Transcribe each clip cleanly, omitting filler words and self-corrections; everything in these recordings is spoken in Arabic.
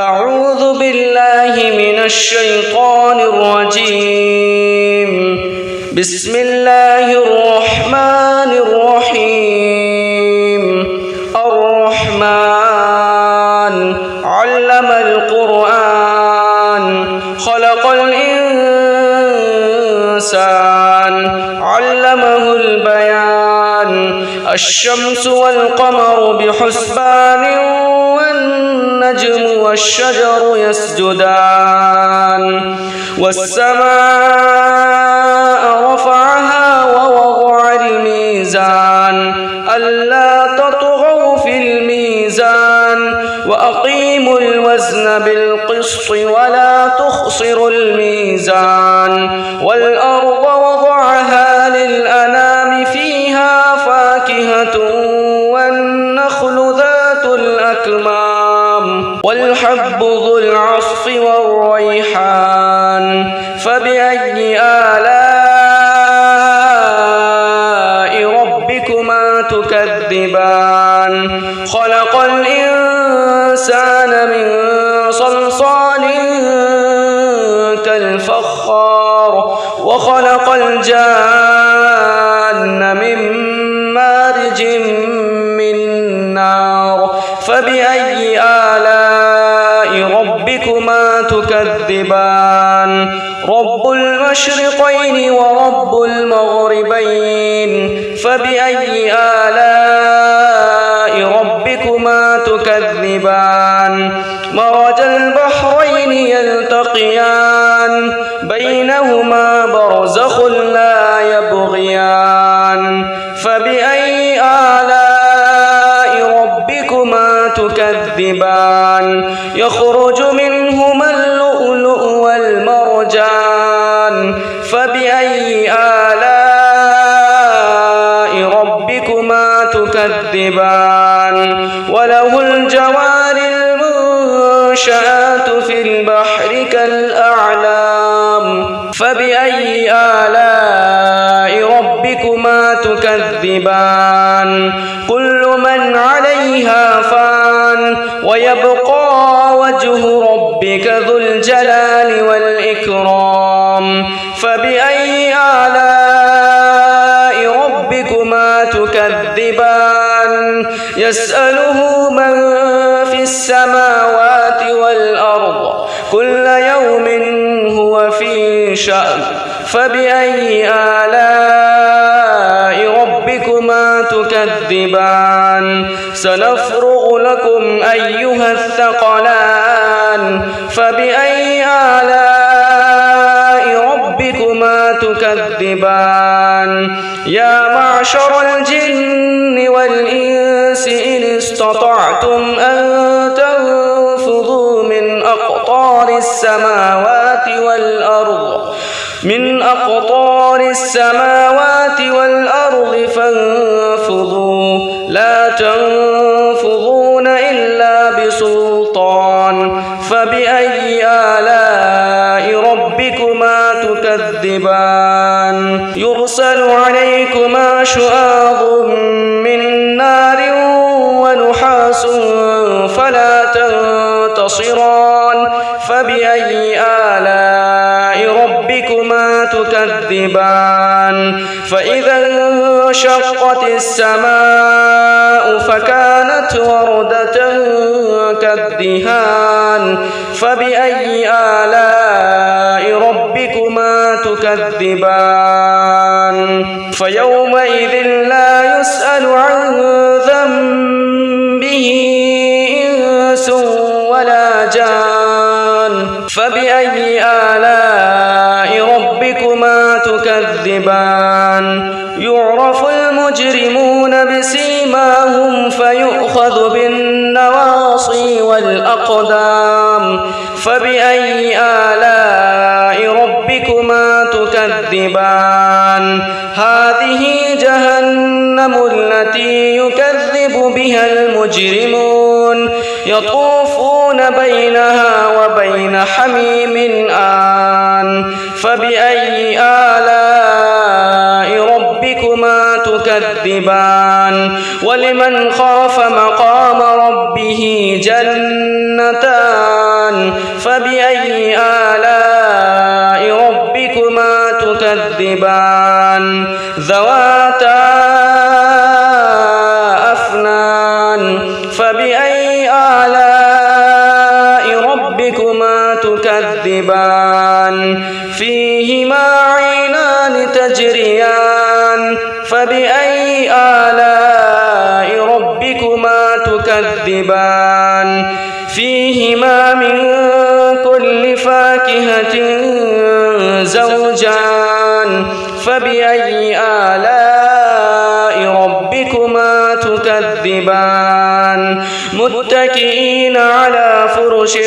أعوذ بالله من الشيطان الرجيم. بسم الله الرحمن الرحيم. الرحمن علم القرآن خلق الإنسان علمه البيان. الشمس والقمر بحسبان والنجم والشجر يسجدان. والسماء رفعها ووضع الميزان ألا تطغوا في الميزان وأقيموا الوزن بالقسط ولا تخسروا الميزان. والأرض وضعها للأنام فيها فاكهة والنخل ذات الأكمام والحب ذو العصف والريحان. فبأي آلاء ربكما تكذبان؟ خلق الإنسان من صلصال كالفخار وخلق الجان من مارج من نار. فبأي آلاء ربكما تكذبان؟ رب المشرقين ورب المغربين. فبأي آلاء ربكما تكذبان؟ مرج البحرين يلتقيان بينهما برزخ لا يبغيان. فبأي آلاء ربكما تكذبان؟ يخرج منهما اللؤلؤ والمرجان. فبأي آلاء ربكما تكذبان؟ وله الجوار المنشآت في البحر كالأعلام. فبأي آلاء ربكما تكذبان؟ كل من عليها فان ويبقى وجه ربك ذو الجلال والإكرام. فبأي آلاء ربكما تكذبان؟ يسأله من في السماوات والأرض كل يوم هو في شأن. فبأي آلاء ربكما تكذبان؟ سنفرغ لكم أيها الثقلان. فبأي آلاء ربكما تكذبان؟ يا معشر الجن والإنس إن استطعتم أن تنفذوا من أقطار السماوات والأرض فانفذوا لا تنفذون إلا بسلطان. فبأي آلاء ربكما تكذبان؟ يرسل عليكما شواظ من نار ونحاس فلا تنتصران. فبأي آلاء ربكما تكذبان؟ فإذا انشقت السماء فكانت وردة كالدهان. فبأي آلاء ربكما تكذبان؟ فيومئذ لا يسأل عن ذنبه إنس ولا جان. فبأي آلاء ربكما تكذبان؟ يعرف المجرمون بسيماهم فيؤخذ بالنواصي والأقدام. فبأي آلاء ربكما تكذبان؟ هذه جهنم التي يكذب بها المجرمون يطوفون بينها وبين حميم آن. فبأي آلاء ربكما تكذبان؟ ولمن خاف مقام ربه جنتان فبأي آلاء ربكما تكذبان ذواتا أفنان فبأي آلاء ربكما تكذبان فيهما عينان تجريان فبأي آلاء ربكما تكذبان فيهما من كل فاكهة زوجان فبأي آلاء ربكما تكذبان متكئين على فرش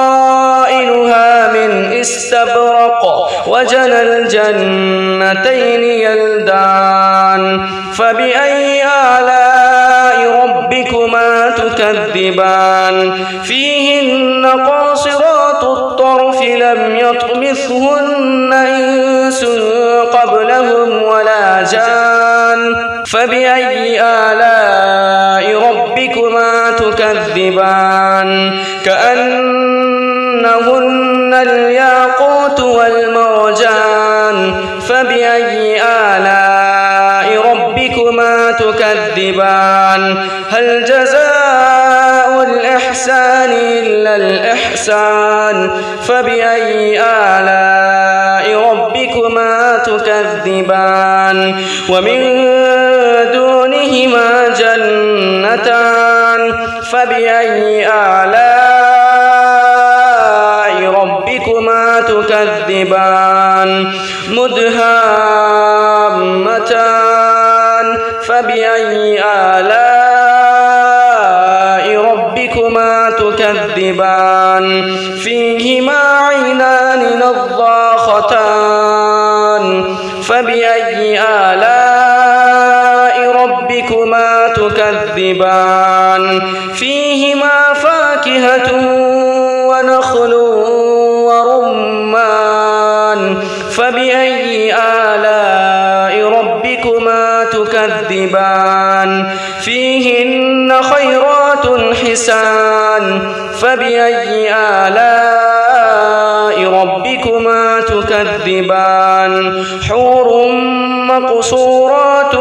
بطائنها من استبرق وجنى الجنتين يلدان فبأي آلاء ربكما تكذبان فيهن قاصرات الطرف لم يطمثهن إنس قبلهم ولا جان فبأي آلاء ربكما تكذبان كأنهن الياقوت والمرجان فبأي آلاء ربكما تكذبان هل جزاء الإحسان إلا الإحسان فبأي آلاء ربكما تكذبان ومن دونهما جنتان فبأي آلاء ربكما تكذبان مدهامتان فبأي آلاء ربكما تكذبان فيهما عينان نضاختان فبأي آلاء ربكما تكذبان فيهما فاكهة ونخل ورمان فبأي آلاء ربكما تكذبان فيهن خيرات حسان فبأي آلاء ربكما تكذبان حور مقصورات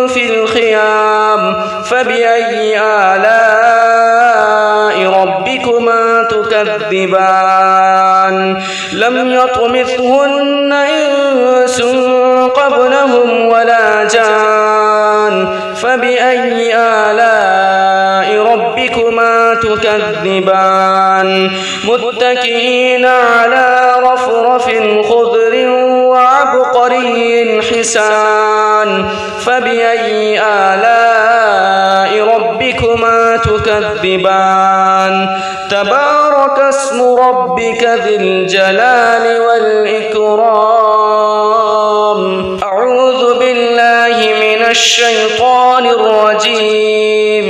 في الخيام فبأي آلاء ربكما تكذبان لم يطمثهن إنس قبلهم ولا جان فبأي آلاء ربكما تكذبان متكئين على رفرف خضر وعبقري حسان فبأي آلاء ربكما تكذبان تبارك اسم ربك ذي الجلال والإكرام أعوذ بالله من الشيطان الرجيم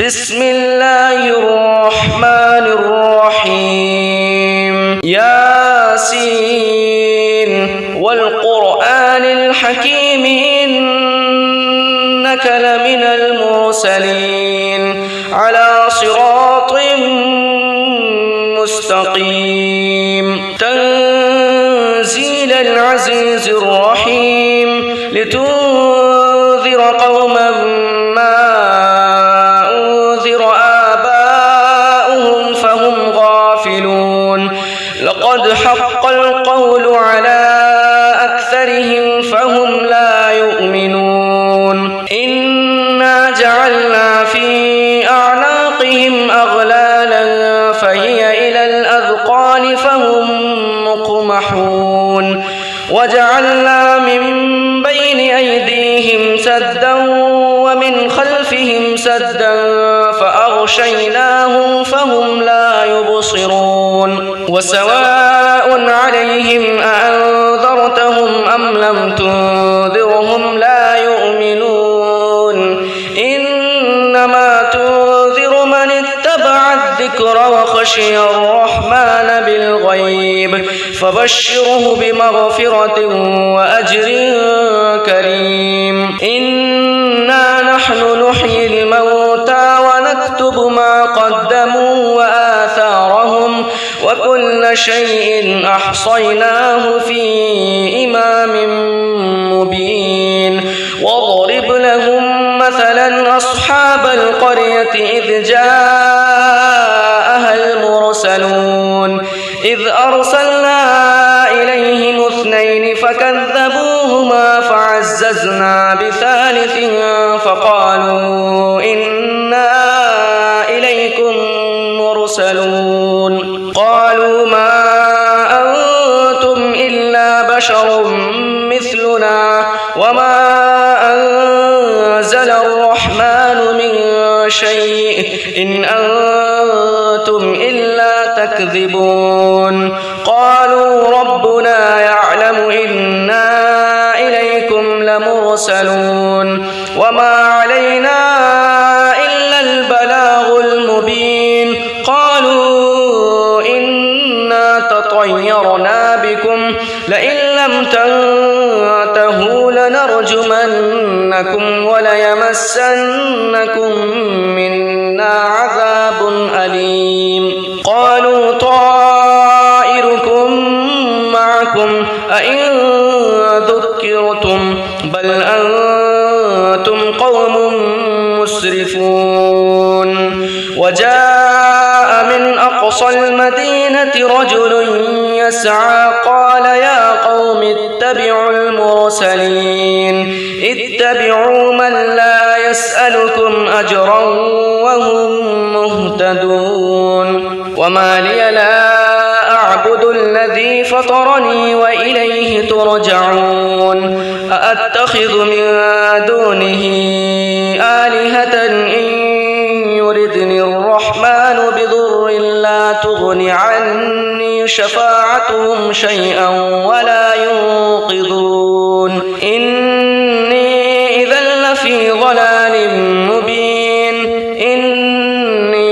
بسم الله الرحمن الرحيم ياسين والقرآن الحكيم إنك لمن المرسلين على صراط مستقيم تنزيل العزيز الرحيم لتنذر قوما ما أنذر آباؤهم فهم غافلون لقد حق القول على أكثرهم فهم لا يؤمنون إنا جعلنا في أعناقهم أغلالا فهي إلى الأذقان فهم مقمحون وجعلنا من بين أيديهم سدا ومن خلفهم سدا فأغشيناهم فهم لا يبصرون وسواء عليهم أأنذرتهم أم لم تنذرهم لا يؤمنون إنما تنذر من اتبع الذكر وخشي الرحمن بالغيب فبشره بمغفرة وأجر كريم إنا نحن نحيي الموتى ونكتب ما قدموا وآثارهم كل شيء أحصيناه في إمام مبين واضرب لهم مثلا أصحاب القرية إذ جاءها المرسلون إذ أرسلنا إليهم 2 فكذبوهما فعززنا بثالث فقالوا إنا إليكم مرسلون قالوا ما أنتم إلا بشر مثلنا وما أنزل الرحمن من شيء إن أنتم إلا تكذبون قالوا ربنا يعلم إنا إليكم لمرسلون وما علينا إلا البلاغ المبين قالوا إنا تطيرنا بكم لئن لم تنتهوا لنرجمنكم وليمسنكم منا عذاب أليم قالوا طائركم معكم أئن ذكرتم بل أنتم قوم مسرفون وجاء من أقصى المدينة رجل يسعى قال يا قوم اتبعوا المرسلين اتبعوا من لا يسألكم أجرا وهم مهتدون وما لي لا أعبد الذي فطرني وإليه ترجعون أأتخذ من دونه آلهة إن يردني الرحمن بضر لا تغن عني شفاعتهم شيئا ولا ينقذون إني إذا لفي ضلال مبين إني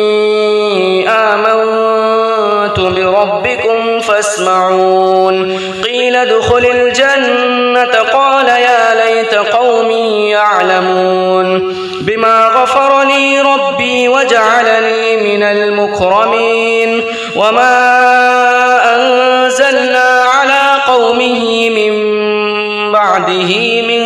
آمنت بربكم فاسمعون قيل ادخل الجنة قال يا ليت قومي يعلمون بما غفر لي ربي وجعلني من المكرمين وما أنزلنا على قومه من بعده من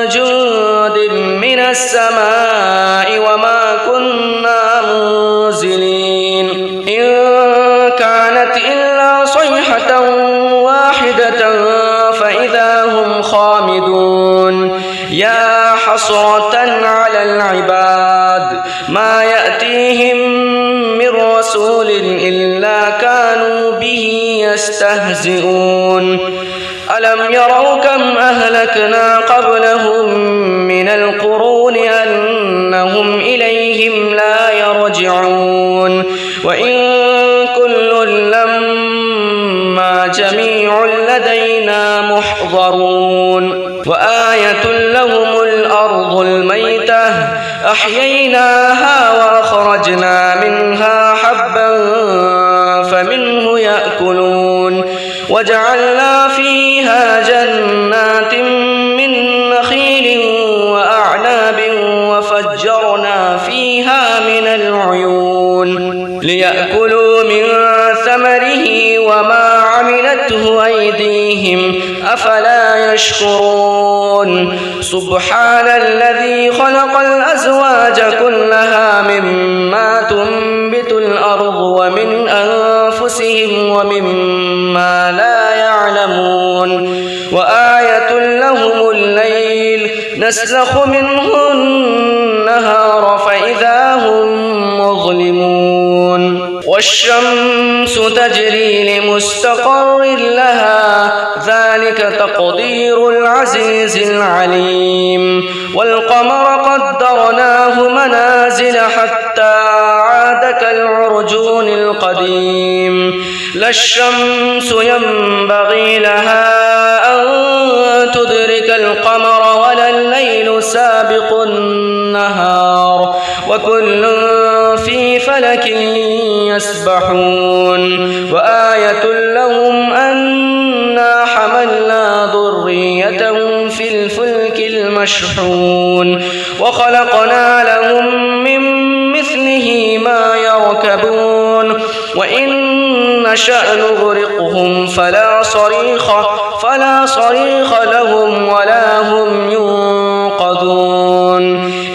جند من السماء وما كنا منزلين إن كانت إلا صيحة واحدة فإذا هم خامدون يا حسرة على العباد ما يأتيهم من رسول إلا كانوا به يستهزئون ألم يروا كم أهلكنا قبلهم من القرون أنهم إليهم لا يرجعون وإن كل لما جميع لدينا محضرون وآية لهم الأرض الميتة أحييناها وأخرجنا منها حبا فمنه يأكلون وجعلنا فيها جنات من نخيل وأعناب وفجرنا فيها من العيون ليأكلوا من ثمره وما عملته أيديهم أفلا يشكرون سبحان الذي خلق الأزواج كلها مما تنبت الأرض ومن أنفسهم ومما لا يعلمون وآية لهم الليل نسلخ منه النهار فإذا هم مظلمون والشمس تجري لمستقر لها ذلك تقدير العزيز العليم والقمر قدرناه منازل حتى عاد كالعرجون القديم لا الشمس ينبغي لها أن تدرك القمر ولا الليل سابق النهار وكل في فلك يسبحون وآية لهم أنا حملنا ذريتهم في الفلك المشحون وخلقنا لهم من مثله ما يركبون وإن نشأ نغرقهم فلا صريخ لهم ولا هم ينقذون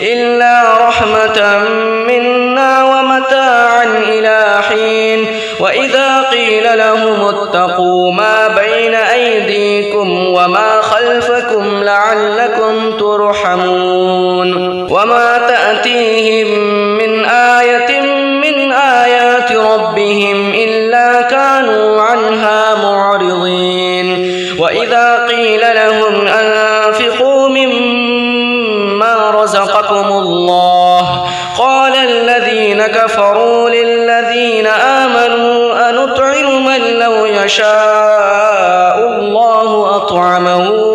إلا رحمة منا ومتاعا إلى حين وإذا قيل لهم اتقوا ما بين أيديكم وما خلفكم لعلكم ترحمون وما تأتيهم من آية من آيات ربهم إلا كانوا عنها معرضين وإذا قيل لهم أنفقوا مما رزقكم الله قال الذين كفروا للذين آمنوا أنطعم من لو يشاء الله أطعمه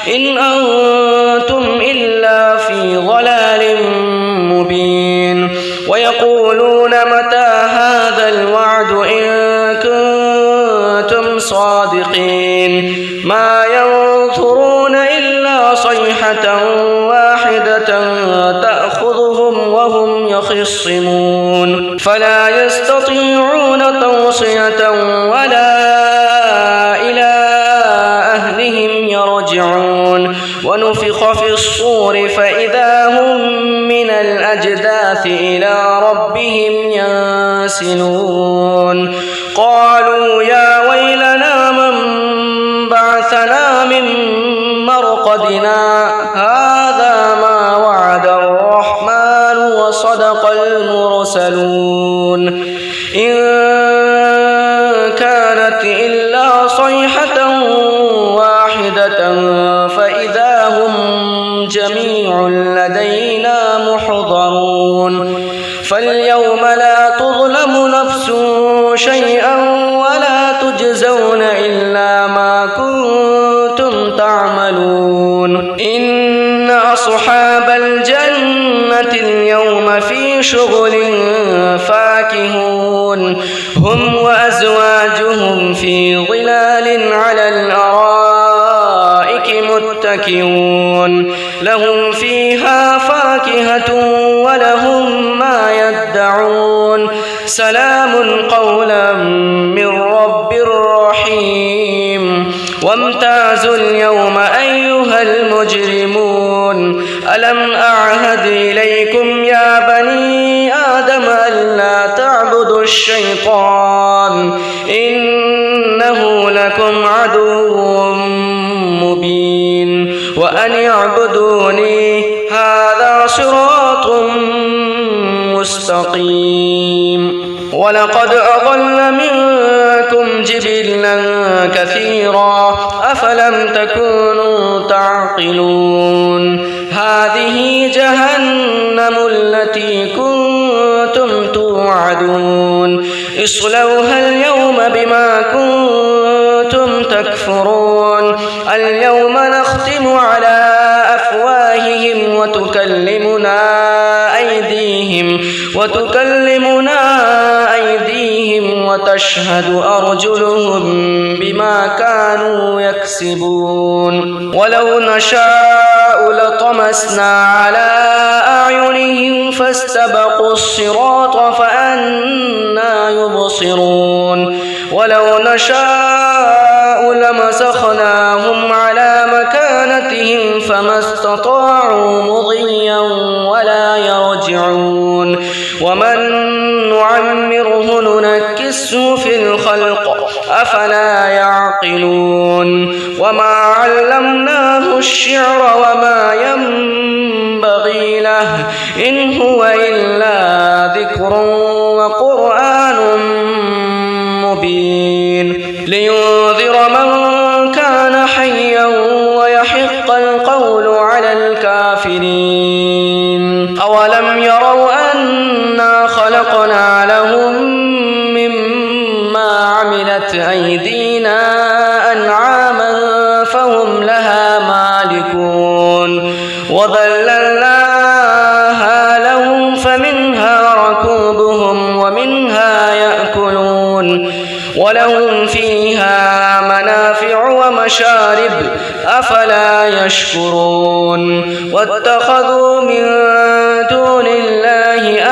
إن أنتم إلا في ضلال مبين ويقولون متى هذا الوعد إن كنتم صادقين ما ينظرون إلا صيحة واحدة تأخذهم وهم يخصمون فلا يستطيعون توصية ولا إلى أهلهم يرجعون ونفخ في الصور فإذا هم من الأجداث إلى ربهم ينسلون قالوا يا ويلنا من بعثنا من مرقدنا هذا ما وعد الرحمن وصدق المرسلون إن كانت إلا صيحة واحدة فإذا هم جميع لدينا محضرون فاليوم لا تظلم نفس شيئا ولا تجزون إلا ما كنتم تعملون إن أصحاب الجنة اليوم في شغل فاكهون هم وأزواجهم في ظلال على الأرائك متكئون لهم فيها فاكهة ولهم ما يدعون سلام قولا من رب رحيم وامتازوا اليوم أيها المجرمون ألم أعهد إليكم يا بني آدم ألا تعبدوا الشيطان إنه لكم عدو مبين وأن اعبدوني هذا صراط مستقيم ولقد أضل منكم جبلا كثيرا أفلم تكونوا تعقلون هذه جهنم التي كنتم توعدون اصلوها اليوم بما كنتم تكفرون اليوم نختم على أفواههم وتكلمنا أيديهم وتشهد أرجلهم بما كانوا يكسبون ولو نشاء لطمسنا على أعينهم فاستبقوا الصراط فأنى يبصرون ولو نشاء لمسخناهم على مكانتهم فما استطاعوا مضيا ولا يرجعون ومن نعمره ننكسه في الخلق أفلا يعقلون وما علمناه الشعر وما ينبغي له إن هو إلا ذكر وقرآن مبين لينذر من كان حيا ويحق القول على الكافرين أولم يروا أنا خلقنا لهم مما عملت أيدينا أنعاما فهم لها مالكون وذللناها لهم فمنها ركوبهم ومنها يأكلون ولهم فيها منافع ومشارب أفلا يشكرون واتخذوا من دون الله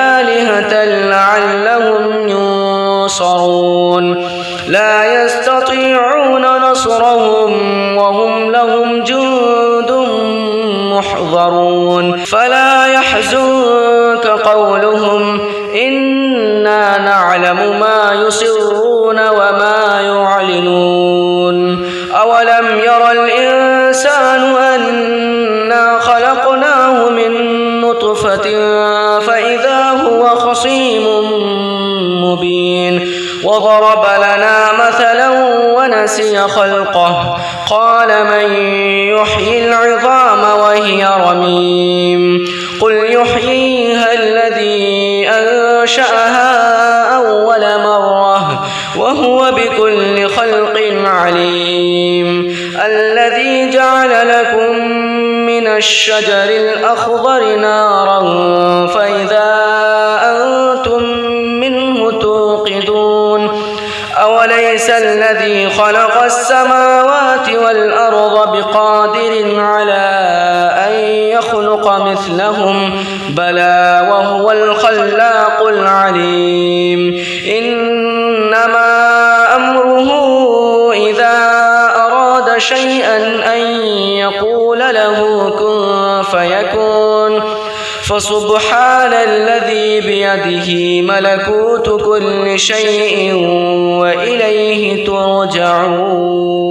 سكينة لعلهم ينصرون لا يستطيعون نصرهم وهم لهم جند محضرون فلا يحزنك قولهم إنا نعلم ما يسرون وما يعلنون أولم ير الإنسان أنا خلقناه من نطفة فإذا هو خصيم مبين وضرب لنا مثلا ونسي خلقه قال من يحيي العظام وهي رميم قل يحييها الذي أنشأها أول مرة وهو بكل خلق عليم الذي جعل لكم من الشجر الأخضر نارا فإذا أنتم منه توقدون أوليس الذي خلق السماوات والأرض بقادر على أن يخلق مثلهم بلى وهو الخلاق العليم إنما أمره إذا أراد شيئا أن يقول له كن فيكون فسبحان الذي بيده ملكوت كل شيء وإليه ترجعون.